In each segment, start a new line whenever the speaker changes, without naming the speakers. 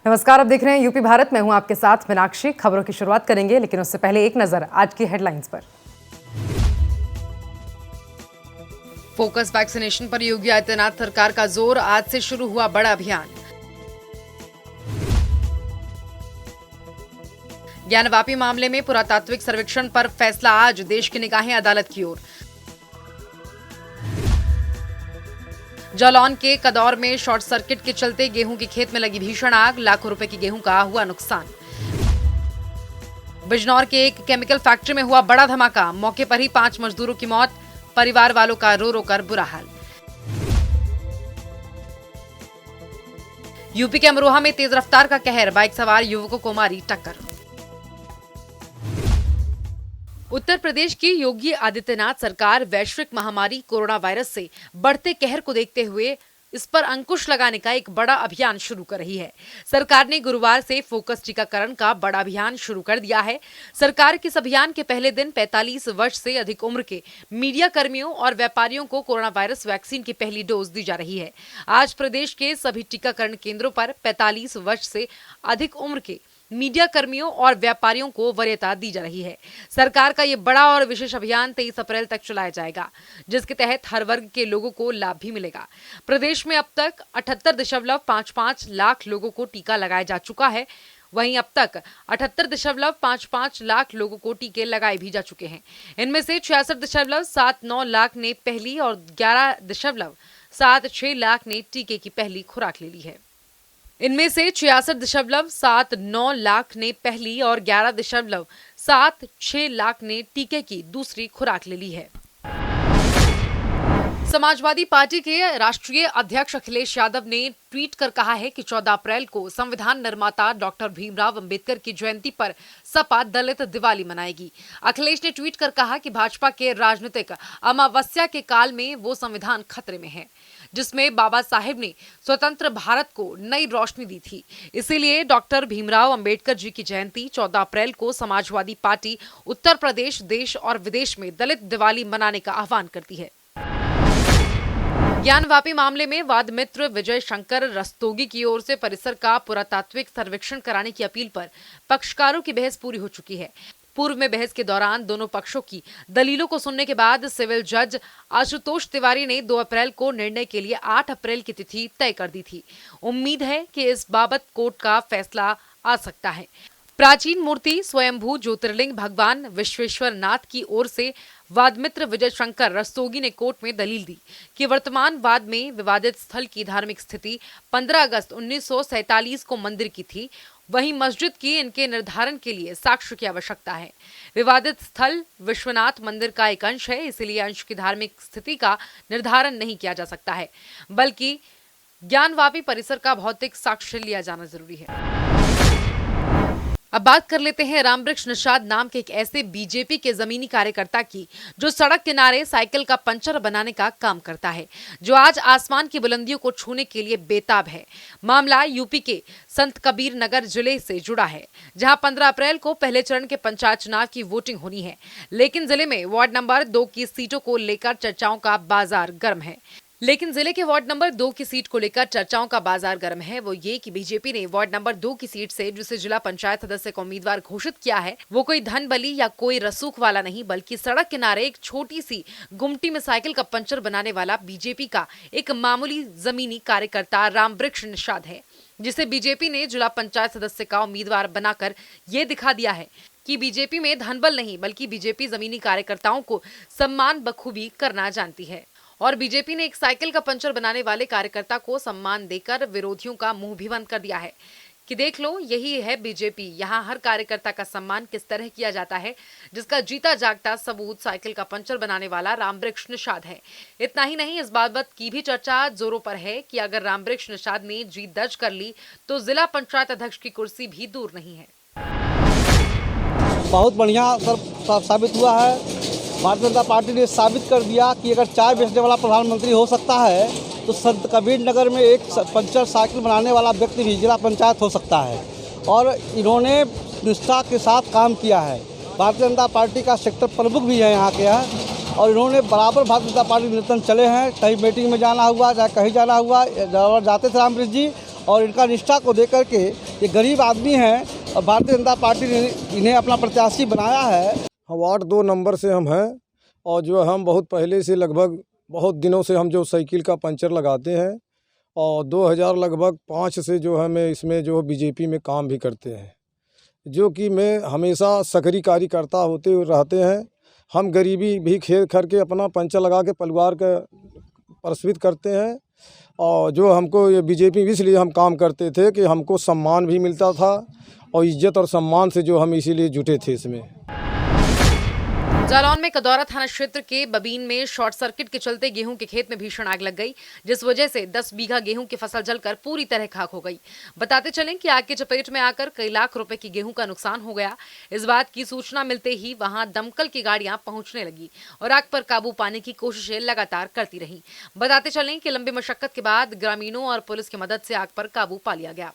नमस्कार, आप देख रहे हैं यूपी भारत। मैं हूं आपके साथ मीनाक्षी। खबरों की शुरुआत करेंगे, लेकिन उससे पहले एक नजर आज की हेडलाइंस पर।
फोकस वैक्सीनेशन पर योगी आदित्यनाथ सरकार का जोर, आज से शुरू हुआ बड़ा अभियान। ज्ञानवापी मामले में पुरातात्विक सर्वेक्षण पर फैसला आज, देश की निगाहें अदालत की ओर। जालौन के कदौर में शॉर्ट सर्किट के चलते गेहूं के खेत में लगी भीषण आग, लाखों रुपए की गेहूं का हुआ नुकसान। बिजनौर के एक केमिकल फैक्ट्री में हुआ बड़ा धमाका, मौके पर ही 5 मजदूरों की मौत, परिवार वालों का रो रो कर बुरा हाल। यूपी के अमरोहा में तेज रफ्तार का कहर, बाइक सवार युवकों को मारी टक्कर। उत्तर प्रदेश की योगी आदित्यनाथ सरकार वैश्विक महामारी कोरोना वायरस से बढ़ते कहर को देखते हुए इस पर अंकुश लगाने का एक बड़ा अभियान शुरू कर रही है। सरकार ने गुरुवार से फोकस टीकाकरण का बड़ा अभियान शुरू कर दिया है। सरकार के इस अभियान के पहले दिन 45 वर्ष से अधिक उम्र के मीडिया कर्मियों और व्यापारियों को कोरोना वायरस वैक्सीन की पहली डोज दी जा रही है। आज प्रदेश के सभी टीकाकरण केंद्रों पर 45 वर्ष से अधिक उम्र के मीडिया कर्मियों और व्यापारियों को वरीयता दी जा रही है। सरकार का ये बड़ा और विशेष अभियान 23 अप्रैल तक चलाया जाएगा, जिसके तहत हर वर्ग के लोगों को लाभ भी मिलेगा। प्रदेश में अब तक 78.55 लाख लोगों को टीका लगाया जा चुका है। वहीं अब तक 78.55 लाख लोगों को टीके लगाए भी जा चुके हैं। इनमें से 66.79 लाख ने पहली और 11.76 लाख ने टीके की पहली खुराक ले ली है। इनमें से 66.79 लाख ने पहली और 11.76 लाख ने टीके की दूसरी खुराक ले ली है। समाजवादी पार्टी के राष्ट्रीय अध्यक्ष अखिलेश यादव ने ट्वीट कर कहा है कि 14 अप्रैल को संविधान निर्माता डॉक्टर भीमराव अंबेडकर की जयंती पर सपा दलित दिवाली मनाएगी। अखिलेश ने ट्वीट कर कहा कि भाजपा के राजनीतिक अमावस्या के काल में वो संविधान खतरे में है, जिसमें बाबा साहेब ने स्वतंत्र भारत को नई रोशनी दी थी। इसीलिए डॉक्टर भीमराव अंबेडकर जी की जयंती 14 अप्रैल को समाजवादी पार्टी उत्तर प्रदेश, देश और विदेश में दलित दिवाली मनाने का आह्वान करती है। ज्ञानवापी मामले में वाद मित्र विजय शंकर रस्तोगी की ओर से परिसर का पुरातात्विक सर्वेक्षण कराने की अपील पर पक्षकारों की बहस पूरी हो चुकी है। पूर्व में बहस के दौरान दोनों पक्षों की दलीलों को सुनने के बाद सिविल जज आशुतोष तिवारी ने 2 अप्रैल को निर्णय के लिए 8 अप्रैल की तिथि तय कर दी थी। उम्मीद है कि इस बाबत कोर्ट का फैसला आ सकता है। प्राचीन मूर्ति स्वयंभू ज्योतिर्लिंग भगवान विश्वेश्वर नाथ की ओर से वादमित्र विजय शंकर रस्तोगी ने कोर्ट में दलील दी कि वर्तमान वाद में विवादित स्थल की धार्मिक स्थिति 15 अगस्त 1947 को मंदिर की थी। वहीं मस्जिद की इनके निर्धारण के लिए साक्ष्य की आवश्यकता है। विवादित स्थल विश्वनाथ मंदिर का एक अंश है, इसलिए अंश की धार्मिक स्थिति का निर्धारण नहीं किया जा सकता है, बल्कि ज्ञानवापी परिसर का भौतिक साक्ष्य लिया जाना जरूरी है। अब बात कर लेते हैं रामवृक्ष निषाद नाम के एक ऐसे बीजेपी के जमीनी कार्यकर्ता की, जो सड़क किनारे साइकिल का पंचर बनाने का काम करता है, जो आज आसमान की बुलंदियों को छूने के लिए बेताब है। मामला यूपी के संत कबीर नगर जिले से जुड़ा है, जहां 15 अप्रैल को पहले चरण के पंचायत चुनाव की वोटिंग होनी है, लेकिन जिले में वार्ड नंबर 2 की सीटों को लेकर चर्चाओं का बाजार गर्म है। वो ये कि बीजेपी ने वार्ड नंबर 2 की सीट से जिसे जिला पंचायत सदस्य का उम्मीदवार घोषित किया है, वो कोई धन बली या कोई रसूख वाला नहीं, बल्कि सड़क किनारे एक छोटी सी गुमटी में साइकिल का पंचर बनाने वाला बीजेपी का एक मामूली जमीनी कार्यकर्ता रामवृक्ष निषाद है, जिसे बीजेपी ने जिला पंचायत सदस्य का उम्मीदवार बनाकर ये दिखा दिया है कि बीजेपी में धनबल नहीं, बल्कि बीजेपी जमीनी कार्यकर्ताओं को सम्मान बखूबी करना जानती है। और बीजेपी ने एक साइकिल का पंचर बनाने वाले कार्यकर्ता को सम्मान देकर विरोधियों का मुंह भी बंद कर दिया है कि देख लो, यही है बीजेपी। यहाँ हर कार्यकर्ता का सम्मान किस तरह किया जाता है, जिसका जीता जागता सबूत साइकिल का पंचर बनाने वाला रामवृक्ष निषाद है। इतना ही नहीं, इस बाबत की भी चर्चा जोरों पर है कि अगर रामवृक्ष निषाद ने जीत दर्ज कर ली तो जिला पंचायत अध्यक्ष की कुर्सी भी दूर नहीं है।
बहुत बढ़िया साबित हुआ है। भारतीय जनता पार्टी ने साबित कर दिया कि अगर चाय बेचने वाला प्रधानमंत्री हो सकता है तो संत कबीर नगर में एक पंचर साइकिल बनाने वाला व्यक्ति भी जिला पंचायत हो सकता है। और इन्होंने निष्ठा के साथ काम किया है। भारतीय जनता पार्टी का सेक्टर प्रमुख भी है यहाँ के यहाँ, और इन्होंने बराबर भारतीय जनता पार्टी निरंतर चले हैं। कहीं मीटिंग में जाना हुआ, चाहे कहीं जाना हुआ, जाते थे रामवृक्ष जी, और इनका निष्ठा को देख करके ये गरीब आदमी हैं और भारतीय जनता पार्टी ने इन्हें अपना प्रत्याशी बनाया है।
वार्ड 2 नंबर से हम हैं और जो हम बहुत पहले से लगभग बहुत दिनों से हम जो साइकिल का पंचर लगाते हैं और 2000 लगभग 5 से जो है मैं इसमें जो बीजेपी में काम भी करते हैं, जो कि मैं हमेशा सक्रिय कार्यकर्ता होते हुए रहते हैं। हम गरीबी भी खेल करके अपना पंचर लगा के परिवार का प्रस्फित करते हैं और जो हमको ये बीजेपी इसलिए हम काम करते थे कि हमको सम्मान भी मिलता था और इज्जत और सम्मान से जो हम इसीलिए जुटे थे इसमें।
जालौन में कदौरा थाना क्षेत्र के बबीन में शॉर्ट सर्किट के चलते गेहूं के खेत में भीषण आग लग गई, जिस वजह से 10 बीघा गेहूं की फसल जलकर पूरी तरह खाक हो गई। बताते चलें कि आग की चपेट में आकर कई लाख रुपए की गेहूं का नुकसान हो गया। इस बात की सूचना मिलते ही वहां दमकल की गाड़ियां पहुंचने लगी और आग पर काबू पाने की कोशिशें लगातार करती रहीं। बताते चलें कि लंबी मशक्कत के बाद ग्रामीणों और पुलिस की मदद से आग पर काबू पा लिया गया।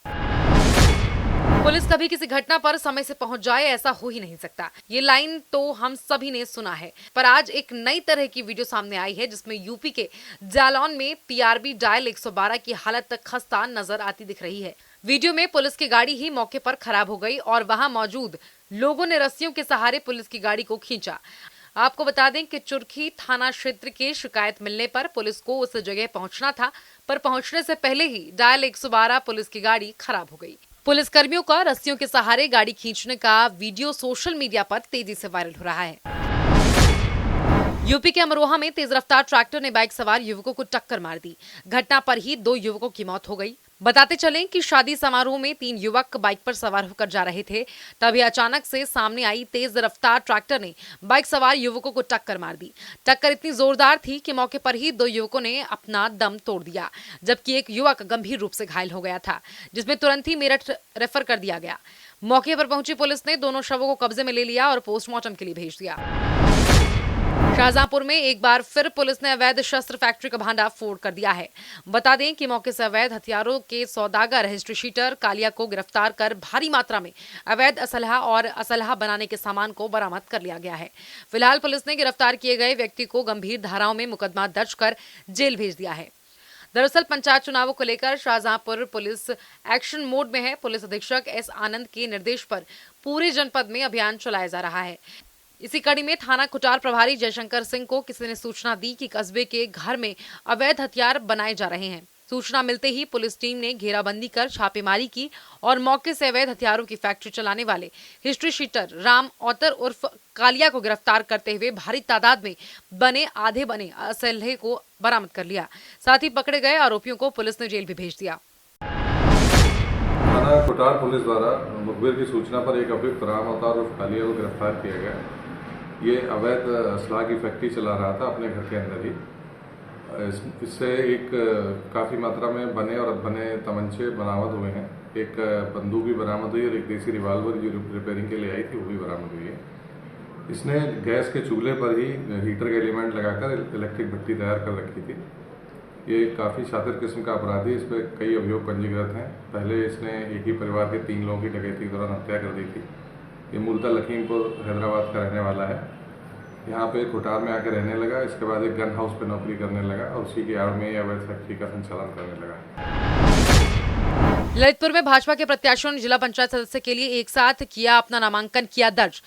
पुलिस कभी किसी घटना पर समय से पहुंच जाए, ऐसा हो ही नहीं सकता। ये लाइन तो हम सभी ने सुना है, पर आज एक नई तरह की वीडियो सामने आई है जिसमें यूपी के जालौन में पीआरबी डायल 112 की हालत खस्ता नजर आती दिख रही है। वीडियो में पुलिस की गाड़ी ही मौके पर खराब हो गई और वहां मौजूद लोगों ने रस्सियों के सहारे पुलिस की गाड़ी को खींचा। आपको बता दें कि चुरखी थाना क्षेत्र की शिकायत मिलने पर पुलिस को उस जगह पहुंचना था, पर पहुंचने से पहले ही डायल 112 पुलिस की गाड़ी खराब हो गई। पुलिस कर्मियों का रस्सियों के सहारे गाड़ी खींचने का वीडियो सोशल मीडिया पर तेजी से वायरल हो रहा है। यूपी के अमरोहा में तेज रफ्तार ट्रैक्टर ने बाइक सवार युवकों को टक्कर मार दी। घटना पर ही 2 युवकों की मौत हो गई। बताते चलें कि शादी समारोह में 3 युवक बाइक पर सवार होकर जा रहे थे, तभी अचानक से सामने आई तेज रफ्तार ट्रैक्टर ने बाइक सवार युवकों को टक्कर मार दी। टक्कर इतनी जोरदार थी कि मौके पर ही 2 युवकों ने अपना दम तोड़ दिया, जबकि एक युवक गंभीर रूप से घायल हो गया था, जिसमें तुरंत ही मेरठ रेफर कर दिया गया। मौके पर पहुंची पुलिस ने दोनों शवों को कब्जे में ले लिया और पोस्टमार्टम के लिए भेज दिया। शाहजहांपुर में एक बार फिर पुलिस ने अवैध शस्त्र फैक्ट्री का भांडा फोड़ कर दिया है। बता दें कि मौके से अवैध हथियारों के सौदागर हिस्ट्री शीटर कालिया को गिरफ्तार कर भारी मात्रा में अवैध असलहा और असलहा बनाने के सामान को बरामद कर लिया गया है। फिलहाल पुलिस ने गिरफ्तार किए गए व्यक्ति को गंभीर धाराओं में मुकदमा दर्ज कर जेल भेज दिया है। दरअसल पंचायत चुनावों को लेकर शाहजहांपुर पुलिस एक्शन मोड में है। पुलिस अधीक्षक एस आनंद के निर्देश पर पूरे जनपद में अभियान चलाया जा रहा है। इसी कड़ी में थाना कुटार प्रभारी जयशंकर सिंह को किसी ने सूचना दी कि कस्बे के घर में अवैध हथियार बनाए जा रहे हैं। सूचना मिलते ही पुलिस टीम ने घेराबंदी कर छापेमारी की और मौके से अवैध हथियारों की फैक्ट्री चलाने वाले हिस्ट्री शीटर राम औतर उर्फ कालिया को गिरफ्तार करते हुए भारी तादाद में आधे बने असलहे को बरामद कर लिया। साथ ही पकड़े गए आरोपियों को पुलिस ने जेल भी भेज दिया।
थाना कुटार पुलिस द्वारा मुखबिर की सूचना पर एक अभियुक्त राम अवतार उर्फ कालिया को गिरफ्तार किया गया। ये अवैध असलाह की फैक्ट्री चला रहा था अपने घर के अंदर ही। इससे एक काफ़ी मात्रा में बने और अधबने तमंचे बरामद हुए हैं। एक बंदूक भी बरामद हुई और एक देसी रिवाल्वर जो रिपेयरिंग के लिए आई थी वो भी बरामद हुई है। इसने गैस के चूल्हे पर ही हीटर के एलिमेंट लगाकर इलेक्ट्रिक भट्टी तैयार कर रखी थी। ये काफ़ी शातिर किस्म का अपराधी, इस पर कई अभियोग पंजीकृत हैं। पहले इसने एक ही परिवार के 3 लोगों की डकैती के दौरान हत्या कर दी थी। ये मूलतः लखीमपुर हैदराबाद का रहने वाला है। यहाँ पे कुटार में आकर रहने लगा। इसके बाद एक गन हाउस पे नौकरी करने लगा और उसी की आड़ में अवैध फैक्ट्री का संचालन करने लगा।
ललितपुर में भाजपा के प्रत्याशियों ने जिला पंचायत सदस्य के लिए एक साथ किया अपना नामांकन किया दर्ज।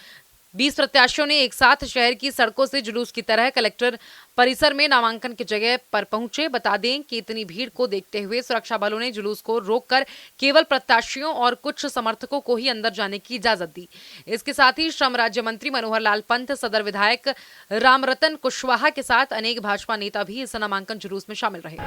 20 प्रत्याशियों ने एक साथ शहर की सड़कों से जुलूस की तरह कलेक्टर परिसर में नामांकन की जगह पर पहुंचे। बता दें कि इतनी भीड़ को देखते हुए सुरक्षा बलों ने जुलूस को रोककर केवल प्रत्याशियों और कुछ समर्थकों को ही अंदर जाने की इजाजत दी। इसके साथ ही श्रम राज्य मंत्री मनोहर लाल पंत, सदर विधायक रामरतन कुशवाहा के साथ अनेक भाजपा नेता भी इस नामांकन जुलूस में शामिल रहे।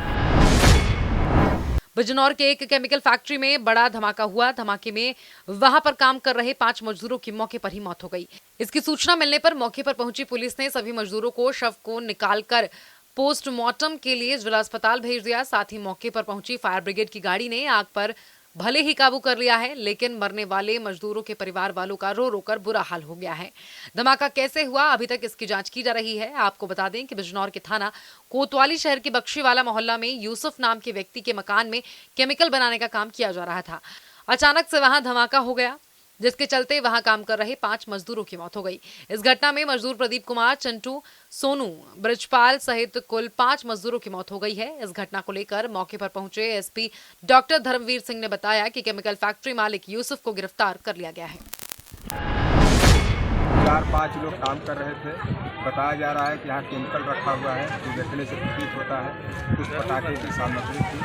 बिजनौर के एक केमिकल फैक्ट्री में बड़ा धमाका हुआ। धमाके में वहां पर काम कर रहे 5 मजदूरों की मौके पर ही मौत हो गई। इसकी सूचना मिलने पर मौके पर पहुंची पुलिस ने सभी मजदूरों को शव को निकालकर पोस्टमार्टम के लिए जिला अस्पताल भेज दिया। साथ ही मौके पर पहुंची फायर ब्रिगेड की गाड़ी ने आग पर भले ही काबू कर लिया है, लेकिन मरने वाले मजदूरों के परिवार वालों का रो रो कर बुरा हाल हो गया है। धमाका कैसे हुआ अभी तक इसकी जांच की जा रही है। आपको बता दें कि बिजनौर के थाना कोतवाली शहर के बख्शीवाला मोहल्ला में यूसुफ नाम के व्यक्ति के मकान में केमिकल बनाने का काम किया जा रहा था। अचानक से वहां धमाका हो गया। जिसके चलते वहां काम कर रहे 5 मजदूरों की मौत हो गई। इस घटना में मजदूर प्रदीप कुमार, चंटू, सोनू, ब्रजपाल सहित कुल 5 मजदूरों की मौत हो गई है। इस घटना को लेकर मौके पर पहुंचे एसपी डॉक्टर धर्मवीर सिंह ने बताया कि केमिकल फैक्ट्री मालिक यूसुफ को गिरफ्तार कर लिया गया है।
4-5 लोग काम कर रहे थे। बताया जा रहा है कि यहाँ केमिकल रखा हुआ है जो देखने से प्रतीत होता है कुछ पटाखे की सामग्री थी।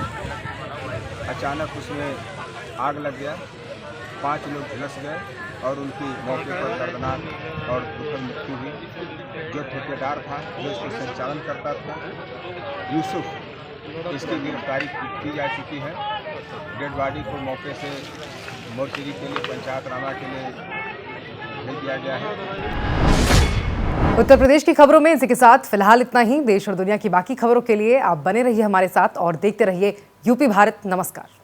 अचानक उसमें आग लग गया, 5 लोग झुलस गए और उनकी मौके पर दर्दनाक और दुखद मृत्यु हुई। जो ठेकेदार था, जो इसको संचालन करता था, यूसुफ, इसकी गिरफ्तारी की जा चुकी है। डेड बॉडी को मौके से मोर्चरी के लिए पंचायत रामा के लिए भेज दिया गया है।
उत्तर प्रदेश की खबरों में इसी के साथ फिलहाल इतना ही। देश और दुनिया की बाकी खबरों के लिए आप बने रहिए हमारे साथ और देखते रहिए यूपी भारत। नमस्कार।